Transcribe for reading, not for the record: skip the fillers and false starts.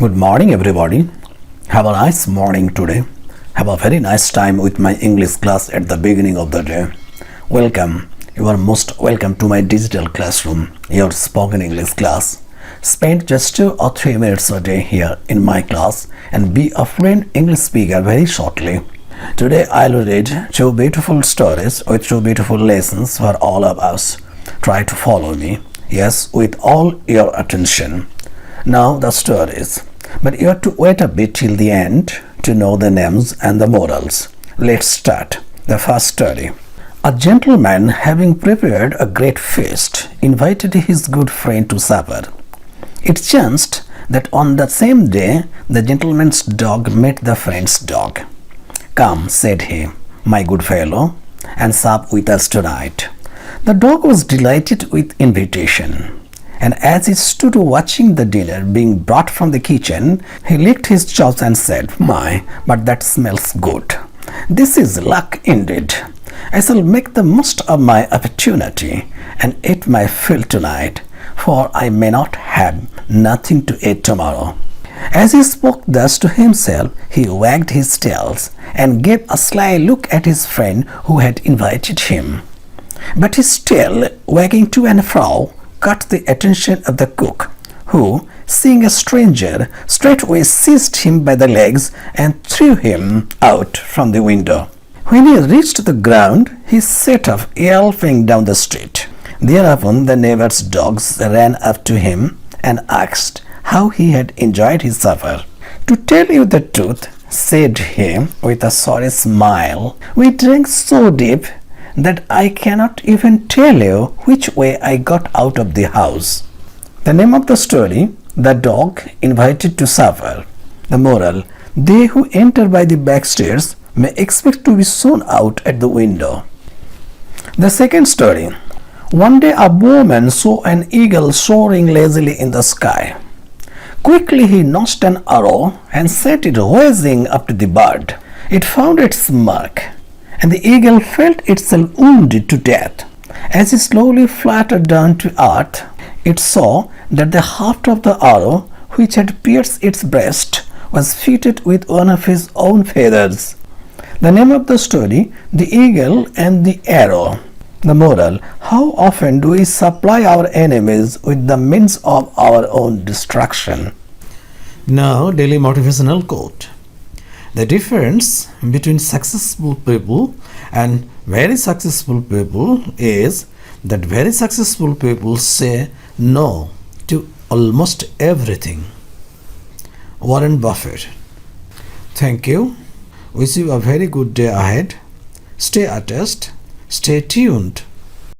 Good morning, everybody. Have a nice morning today. Have a very nice time with my English class at the beginning of the day. Welcome. You are most welcome to my digital classroom, your spoken English class. Spend just 2 or 3 minutes a day here in my class and be a fluent English speaker very shortly. Today I'll read 2 beautiful stories with 2 beautiful lessons for all of us. Try to follow me. Yes, with all your attention. Now the stories. But you have to wait a bit till the end to know the names and the morals. Let's start. The first story. A gentleman, having prepared a great feast, invited his good friend to supper. It chanced that on the same day the gentleman's dog met the friend's dog. "Come," said he, "my good fellow, and sup with us tonight." The dog was delighted with invitation, and as he stood watching the dinner being brought from the kitchen, he licked his chops and said, "My, but that smells good. This is luck indeed. I shall make the most of my opportunity and eat my fill tonight, for I may not have nothing to eat tomorrow." As he spoke thus to himself, he wagged his tails and gave a sly look at his friend who had invited him. But his tail, wagging to and fro, caught the attention of the cook, who, seeing a stranger, straightway seized him by the legs and threw him out from the window. When he reached the ground, he set off yelping down the street. Thereupon the neighbor's dogs ran up to him and asked how he had enjoyed his supper. "To tell you the truth," said he with a sorry smile, "we drank so deep that I cannot even tell you which way I got out of the house." The name of the story, The Dog Invited to Supper. The moral, they who enter by the back stairs may expect to be shown out at the window. The second story. One day a bowman saw an eagle soaring lazily in the sky. Quickly he notched an arrow and sent it whizzing up to the bird. It found its mark, and the eagle felt itself wounded to death. As it slowly fluttered down to earth, it saw that the haft of the arrow, which had pierced its breast, was fitted with one of his own feathers. The name of the story, The Eagle and the Arrow. The moral, how often do we supply our enemies with the means of our own destruction? Now, daily motivational quote. The difference between successful people and very successful people is that very successful people say no to almost everything. Warren Buffett. Thank you. Wish you a very good day ahead. Stay attached. Stay tuned.